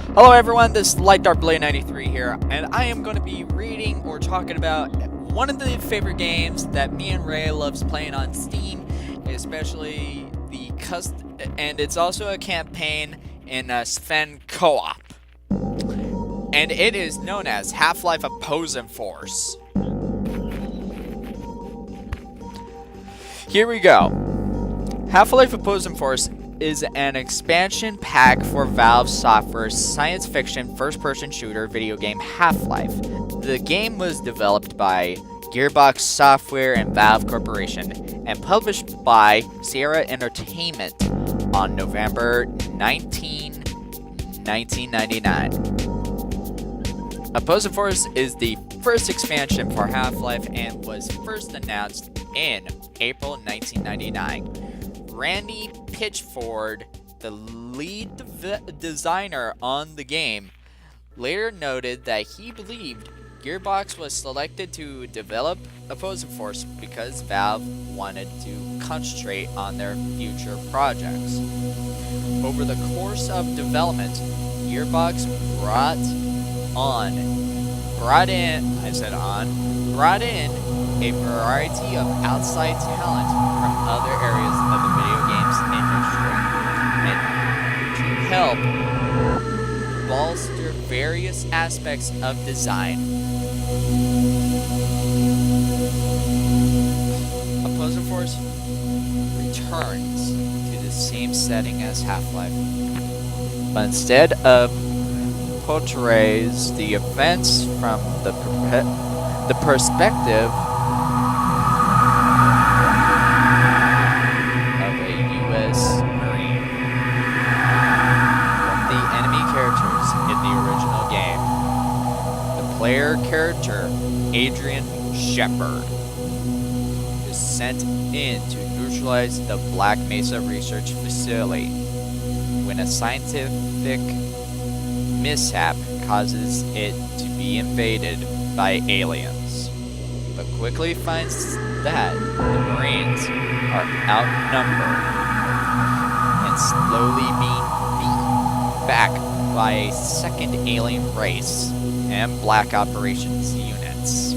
Hello everyone, this is Light Dark Blade 93 here, and I am going to be reading or talking about one of the favorite games that me and Ray loves playing on Steam, especially and it's also a campaign in Sven Co-op. And it is known as Half-Life Opposing Force. Here we go. Half-Life Opposing Force is an expansion pack for Valve Software's science fiction first-person shooter video game Half-Life. The game was developed by Gearbox Software and Valve Corporation and published by Sierra Entertainment on November 19, 1999. Opposing Force is the first expansion for Half-Life and was first announced in April 1999. Randy Pitchford, the lead designer on the game, later noted that he believed Gearbox was selected to develop Opposing Force because Valve wanted to concentrate on their future projects. Over the course of development, Gearbox brought in a variety of outside talent from other areas of the video games industry and to help bolster various aspects of design. Opposing Force returns to the same setting as Half-Life, but instead of portrays the events from the perspective of a U.S. Marine, one of the enemy characters in the original game. The player character, Adrian Shepard, is sent in to neutralize the Black Mesa Research Facility when a scientific mishap causes it to be invaded by aliens, but quickly finds that the Marines are outnumbered and slowly being beaten back by a second alien race and Black Operations units.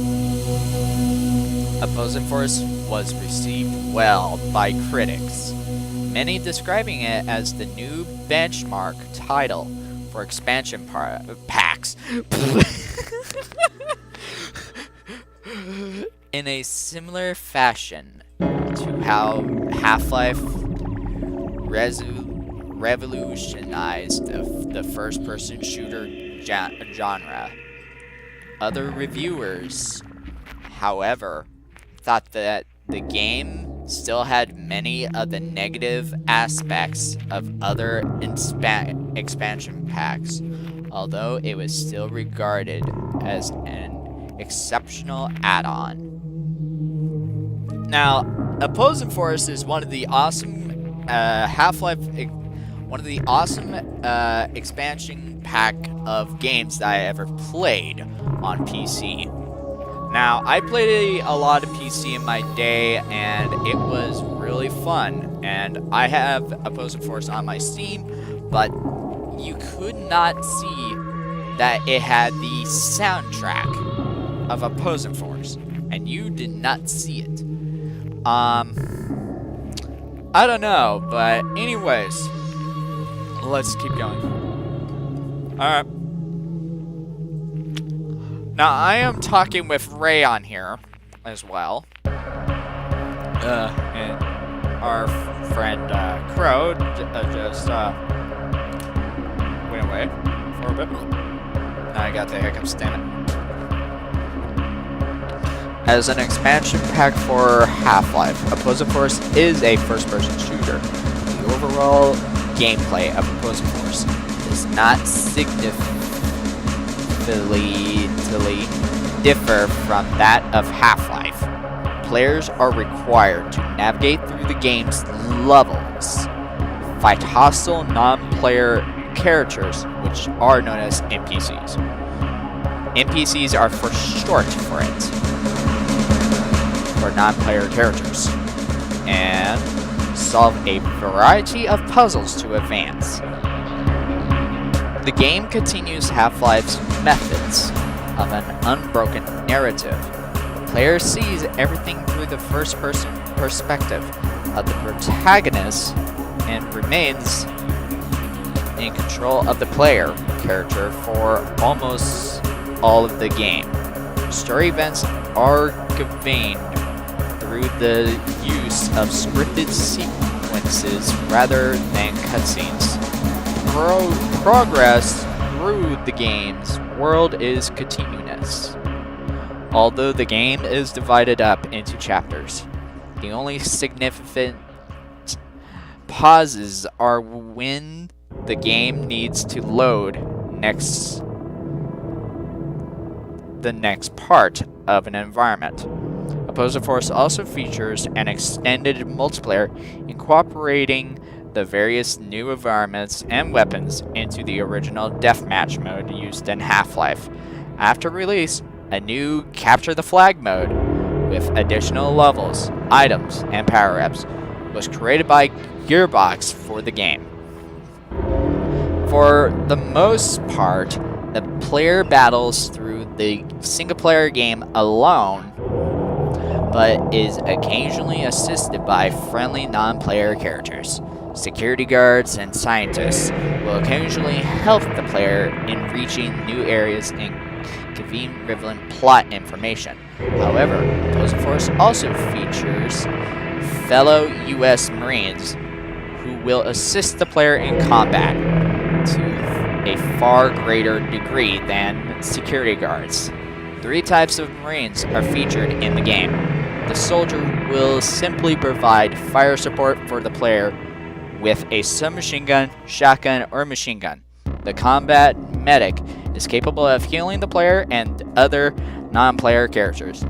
Opposing Force was received well by critics, many describing it as the new benchmark title for expansion packs. In a similar fashion to how Half-Life revolutionized the first-person shooter genre. Other reviewers, however, thought that the game still had many of the negative aspects of other expansion packs, although it was still regarded as an exceptional add-on. Now, Opposing Force is one of the awesome expansion pack of games that I ever played on PC. Now, I played a lot of PC in my day, and it was really fun. And I have Opposing Force on my Steam, but you could not see that it had the soundtrack of Opposing Force, and you did not see it. I don't know, but anyways, let's keep going. Alright. Now, I am talking with Ray on here as well. And our friend Crow just went away for a bit. I got the hiccups, damn it. As an expansion pack for Half-Life, Opposing Force is a first-person shooter. The overall gameplay of Opposing Force does not significantly differ from that of Half-Life. Players are required to navigate through the game's levels, fight hostile non-player characters, which are known as NPCs. NPCs are for short for it, for non-player characters, and solve a variety of puzzles to advance. The game continues Half-Life's methods of an unbroken narrative. The player sees everything through the first-person perspective of the protagonist and remains in control of the player character for almost all of the game. Story events are conveyed through the use of scripted sequences rather than cutscenes. Progress through the game's world is continuous, although the game is divided up into chapters. The only significant pauses are when the game needs to load the next part of an environment. Opposing Force also features an extended multiplayer incorporating the various new environments and weapons into the original deathmatch mode used in Half-Life. After release, a new Capture the Flag mode with additional levels, items, and power-ups was created by Gearbox for the game. For the most part, the player battles through the single-player game alone, but is occasionally assisted by friendly non-player characters. Security guards and scientists will occasionally help the player in reaching new areas and conveying relevant plot information. However, Opposing Force also features fellow U.S. Marines who will assist the player in combat to a far greater degree than security guards. 3 types of Marines are featured in the game. The soldier will simply provide fire support for the player with a submachine gun, shotgun, or machine gun. The combat medic is capable of healing the player and other non-player characters,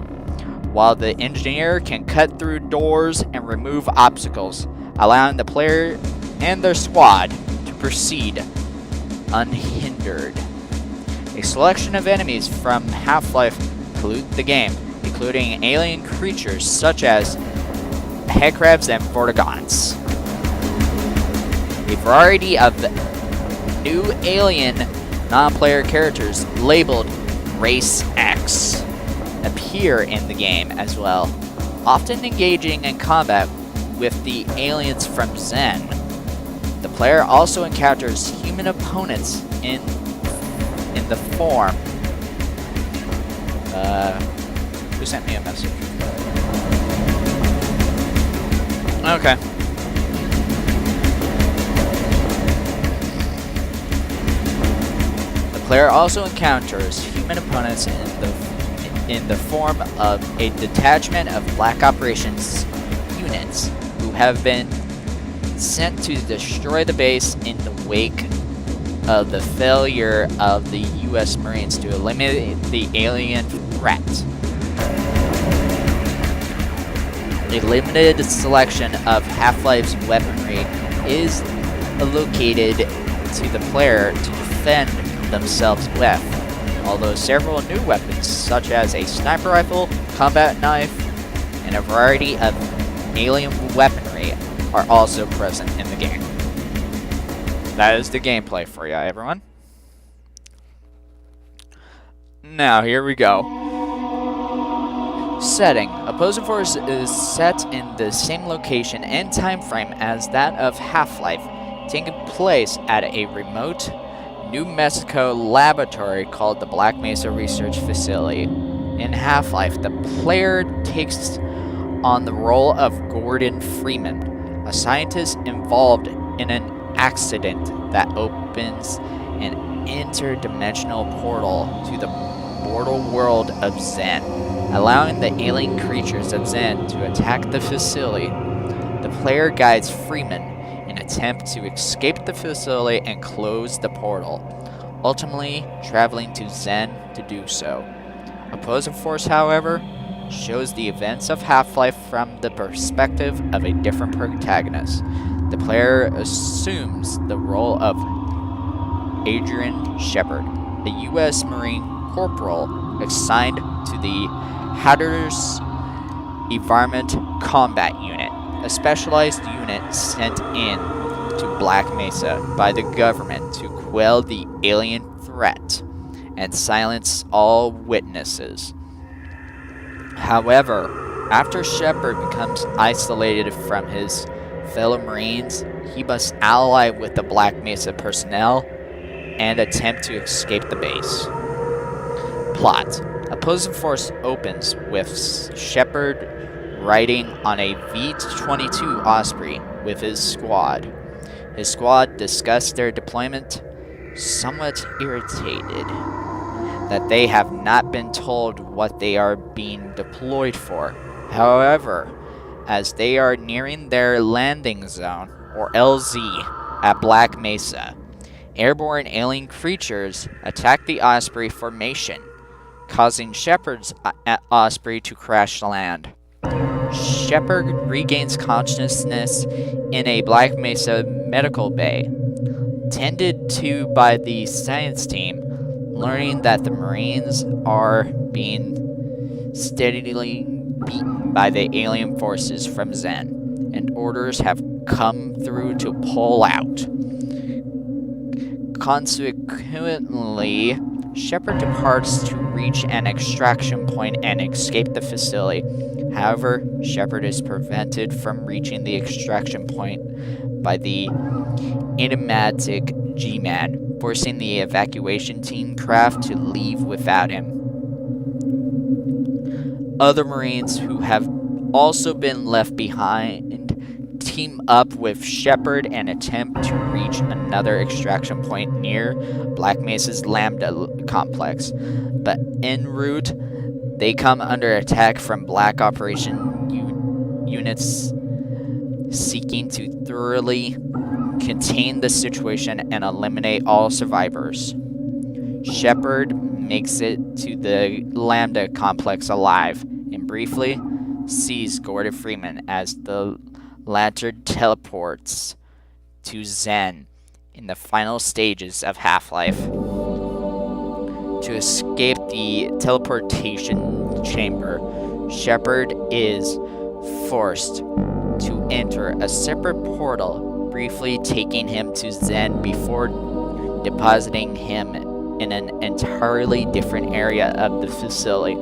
while the engineer can cut through doors and remove obstacles, allowing the player and their squad to proceed unhindered. A selection of enemies from Half-Life pollute the game, including alien creatures such as headcrabs and vortigaunts. A variety of new alien non-player characters labeled Race X appear in the game as well, often engaging in combat with the aliens from Xen. The player also encounters human opponents in the form. Who sent me a message? Okay. The player also encounters human opponents in the form of a detachment of Black Operations units who have been sent to destroy the base in the wake of the failure of the U.S. Marines to eliminate the alien threat. A limited selection of Half-Life's weaponry is allocated to the player to defend themselves with, although several new weapons such as a sniper rifle, combat knife, and a variety of alien weaponry are also present in the game. That is the gameplay for you, everyone. Now, here we go. Setting. Opposing Force is set in the same location and time frame as that of Half-Life, taking place at a remote New Mexico laboratory called the Black Mesa Research Facility. In Half-Life, the player takes on the role of Gordon Freeman, a scientist involved in an accident that opens an interdimensional portal to the mortal world of Xen, allowing the alien creatures of Xen to attack the facility. The player guides Freeman in an attempt to escape the facility and close the portal, ultimately traveling to Xen to do so. Opposing Force, however, shows the events of Half-Life from the perspective of a different protagonist. The player assumes the role of Adrian Shepard, a U.S. Marine corporal assigned to the Hazardous Environment Combat Unit, a specialized unit sent in to Black Mesa by the government to quell the alien threat and silence all witnesses. However, after Shepard becomes isolated from his fellow Marines, he must ally with the Black Mesa personnel and attempt to escape the base. Plot: Opposing Force opens with Shepard riding on a V-22 Osprey with his squad. His squad discuss their deployment, somewhat irritated that they have not been told what they are being deployed for. However, as they are nearing their landing zone, or LZ, at Black Mesa, airborne alien creatures attack the Osprey formation, causing Shepard's Osprey to crash land. Shepard regains consciousness in a Black Mesa medical bay, tended to by the science team, learning that the Marines are being steadily beaten by the alien forces from Zen, and orders have come through to pull out. Consequently, Shepard departs to reach an extraction point and escape the facility. However, Shepard is prevented from reaching the extraction point by the enigmatic G-Man, forcing the evacuation team craft to leave without him. Other Marines who have also been left behind team up with Shepard and attempt to reach another extraction point near Black Mesa's Lambda complex, but en route they come under attack from Black Operation units seeking to thoroughly contain the situation and eliminate all survivors. Shepard makes it to the Lambda complex alive and briefly sees Gordon Freeman as the Lantern teleports to Zen in the final stages of Half-Life. To escape the teleportation chamber, Shepard is forced to enter a separate portal, briefly taking him to Zen before depositing him in an entirely different area of the facility.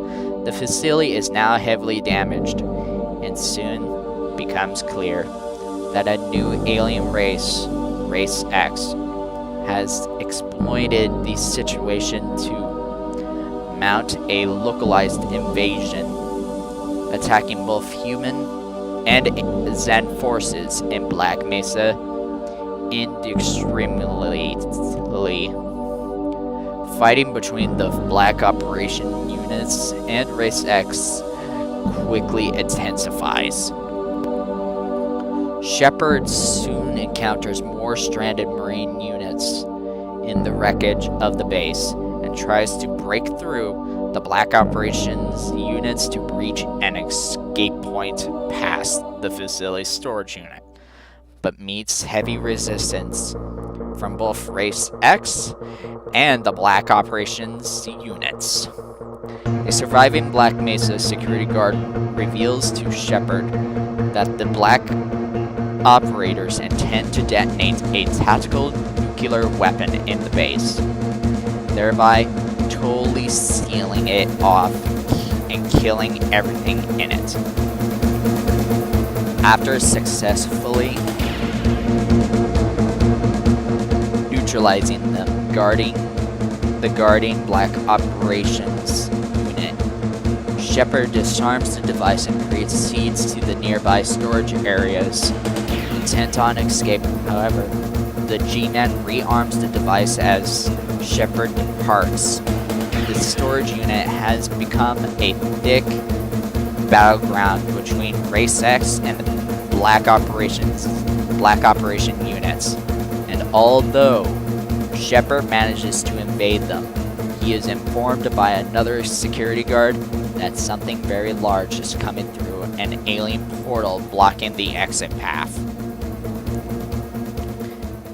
The facility is now heavily damaged, and soon becomes clear that a new alien race, Race X, has exploited the situation to mount a localized invasion, attacking both human and Zen forces in Black Mesa indiscriminately. Fighting between the Black Operation units and Race X quickly intensifies. Shepard soon encounters more stranded Marine units in the wreckage of the base and tries to break through the Black Operations units to reach an escape point past the facility's storage unit, but meets heavy resistance from both Race X and the Black Operations units. A surviving Black Mesa security guard reveals to Shepard that the Black operators intend to detonate a tactical nuclear weapon in the base, thereby totally sealing it off and killing everything in it. After successfully neutralizing them, guarding Black Operations unit, Shepard disarms the device and proceeds to the nearby storage areas, intent on escape. However, the G-Man rearms the device as Shepard departs. The storage unit has become a thick battleground between Race X and the Black Operation units, and although Shepard manages to invade them, he is informed by another security guard that something very large is coming through an alien portal blocking the exit path.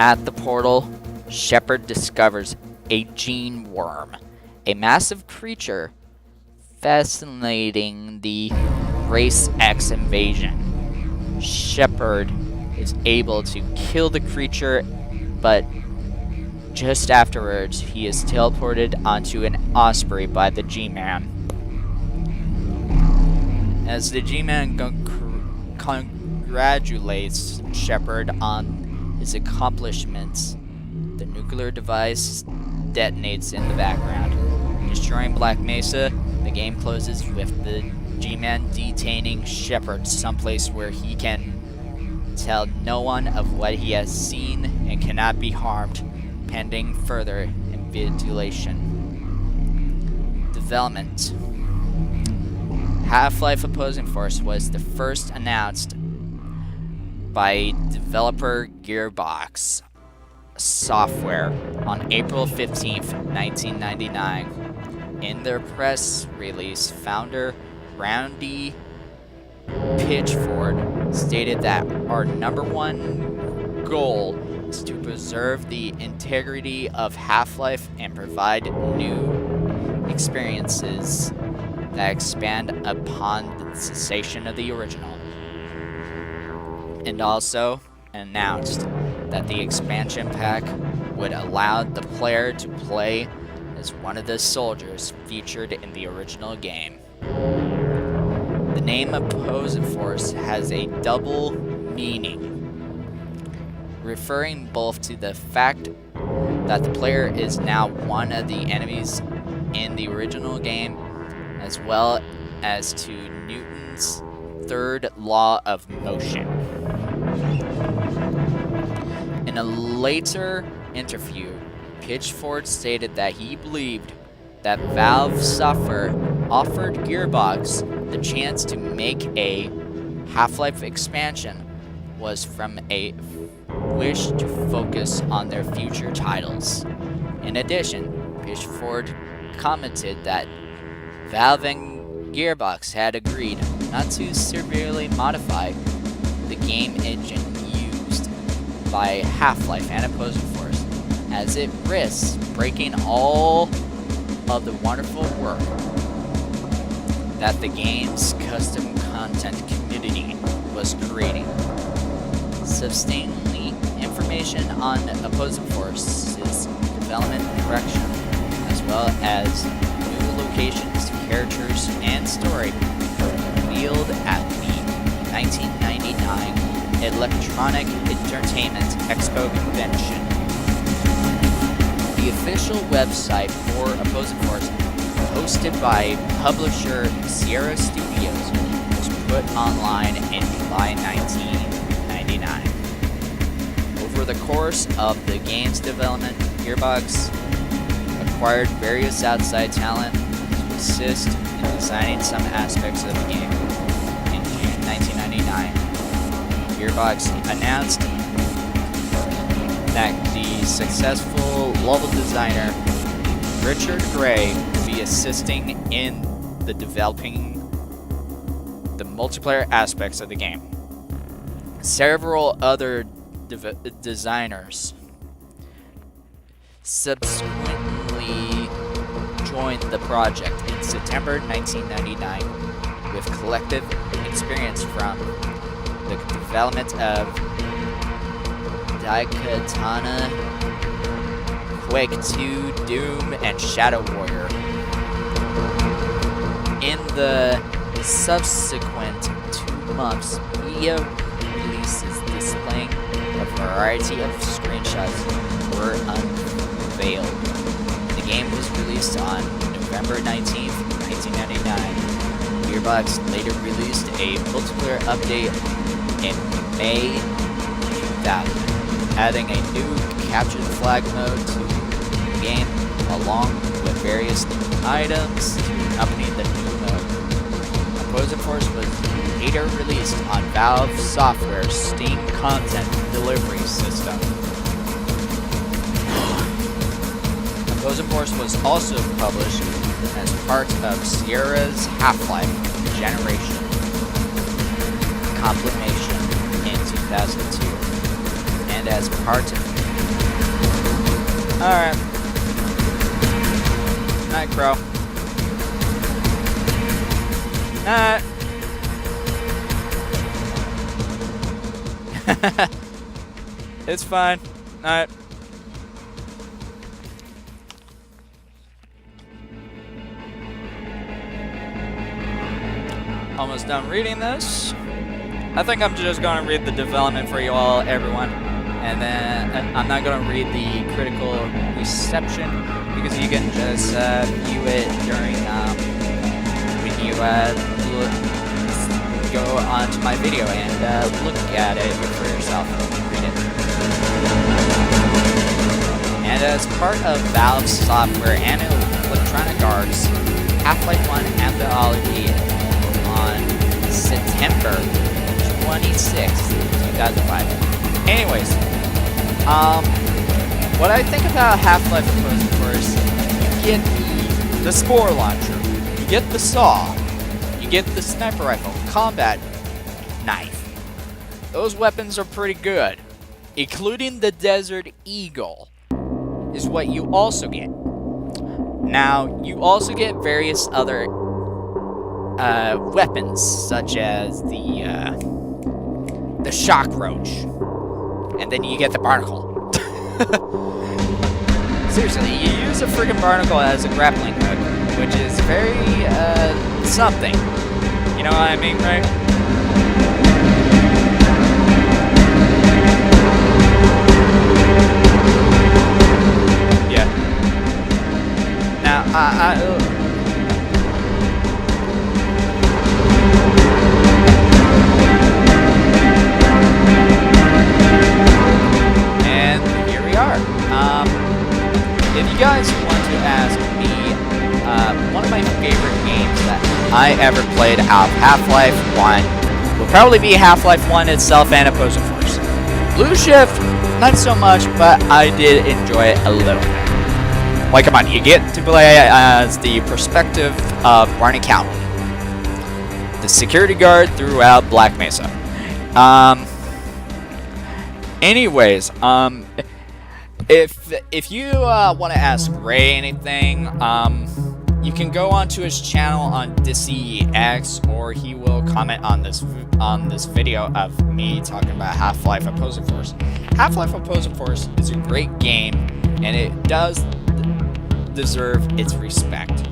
At the portal, Shepard discovers a gene worm, a massive creature fascinating the Race X invasion. Shepard is able to kill the creature, but just afterwards, he is teleported onto an Osprey by the G-Man. As the G-Man congratulates Shepard on his accomplishments, the nuclear device detonates in the background. Destroying Black Mesa, the game closes with the G-Man detaining Shepard someplace where he can tell no one of what he has seen and cannot be harmed, pending further invigilation. Development. Half-Life Opposing Force was the first announced by developer Gearbox Software on April 15th, 1999. In their press release, founder Randy Pitchford stated that our #1 goal is to preserve the integrity of Half-Life and provide new experiences that expand upon the sensation of the original. And also announced that the expansion pack would allow the player to play as one of the soldiers featured in the original game. The name Opposing Force has a double meaning, referring both to the fact that the player is now one of the enemies in the original game, as well as to Newton's third law of motion. In a later interview, Pitchford stated that he believed that Valve Software offered Gearbox the chance to make a Half-Life expansion was from a wish to focus on their future titles. In addition, Pitchford commented that Valve and Gearbox had agreed not to severely modify the game engine used by Half-Life and Opposing Force, as it risks breaking all of the wonderful work that the game's custom content community was creating. Substantially information on Opposing Force's development direction, as well as new locations, characters, and story, were revealed at the 1999 Electronic Entertainment Expo convention. The official website for Opposing Force, hosted by publisher Sierra Studios, was put online in July 1999. Over the course of the game's development, Gearbox acquired various outside talent to assist in designing some aspects of the game. In June 1999, Gearbox announced that the successful level designer Richard Gray will be assisting in the developing the multiplayer aspects of the game. Several other designers subsequently joined the project in September 1999 with collective experience from the development of Daikatana, Quake 2, Doom, and Shadow Warrior. In the subsequent 2 months, media releases displaying a variety of screenshots were unveiled. The game was released on November 19th, 1999. Gearbox later released a multiplayer update in May 2000, adding a new Capture the Flag mode to the game, along with various items to accompany the new mode. Opposing Force was later released on Valve Software's Steam content delivery system. Opposing Force was also published as part of Sierra's Half-Life Generation compilation in 2002, and as part of... Alright. Night, Crow. Night. It's fine. Night. almost done reading this. I think I'm just going to read the development for you all, everyone. And then I'm not going to read the critical reception because you can just view it during when you go onto my video and look at it for yourself and read it. And as part of Valve's software and Electronic Arts, Half-Life 1 Anthology on September 26th, 2005. Anyways, what I think about Half-Life Opposing Force, you get the Spore Launcher, you get the Saw, you get the Sniper Rifle, Combat Knife. Those weapons are pretty good, including the Desert Eagle, is what you also get. Now, you also get various other weapons, such as the Shock Roach, and then you get the Barnacle. Seriously, you use a freaking Barnacle as a grappling hook, which is very, something. You know what I mean, right? Yeah. Now, and here we are. If you guys want to ask me, one of my favorite games that I ever played out of Half-Life 1 will probably be Half-Life 1 itself and Opposing Force. Blue Shift, not so much, but I did enjoy it a little bit. Like, come on, you get to play as the perspective of Barney Cowley, the security guard throughout Black Mesa. Anyways, if you want to ask Ray anything, you can go onto his channel on DiscyX, or he will comment on this video of me talking about Half-Life Opposing Force. Half-Life Opposing Force is a great game, and it does deserve its respect.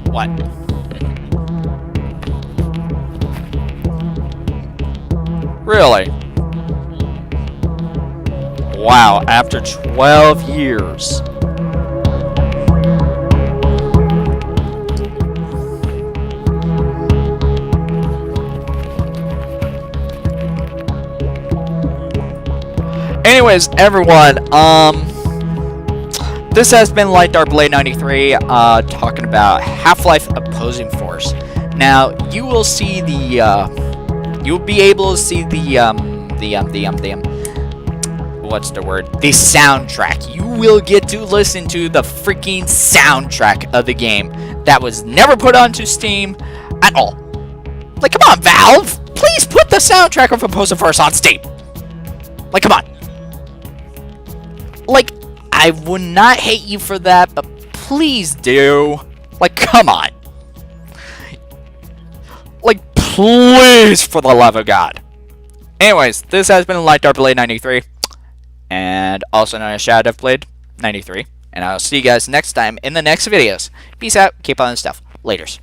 What? Really? Wow, after 12 years. Anyways, everyone, this has been Light Dark Blade 93, talking about Half-Life Opposing Force. Now, you will see you'll be able to see what's the word? The soundtrack. You will get to listen to the freaking soundtrack of the game that was never put onto Steam at all. Like, come on, Valve! Please put the soundtrack of Opposing Force on Steam! Like, come on. Like, I would not hate you for that, but please do. Like, come on. Like, please, for the love of God. Anyways, this has been Light Dark Blade 93, and also known as Shadow Death Blade 93, and I'll see you guys next time in the next videos. Peace out, keep on the stuff. Laters.